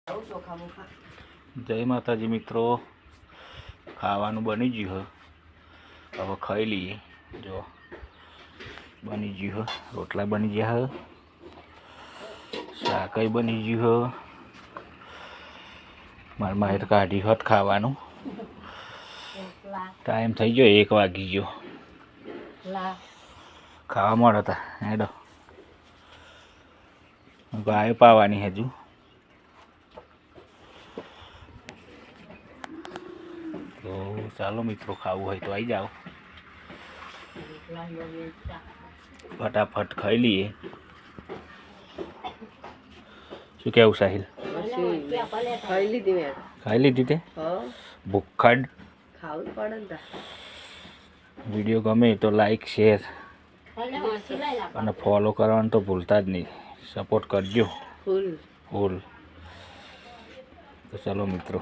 जय माताजी मित्रों, खावानुं बनी गयुं है। हवे खाई लीए। जो बनी गयुं है, रोटला बनी गया है, शाक बनी गयुं है। मार माए काढी होत खावानुं। टाइम थई गयो 1 वागी गयो। खावा मळ्या था हेडो गाय पावानी हजू। तो चलो मित्रों, खावू है तो आई जाओ, फटाफट खाई लीए। शू केवुं साहिल? खाई लीधी ते भूखड। वीडियो गमे तो लाइक शेर और फॉलो करवानुं तो भूलता ज नहीं। सपोर्ट करजो फूल। तो चलो मित्रों।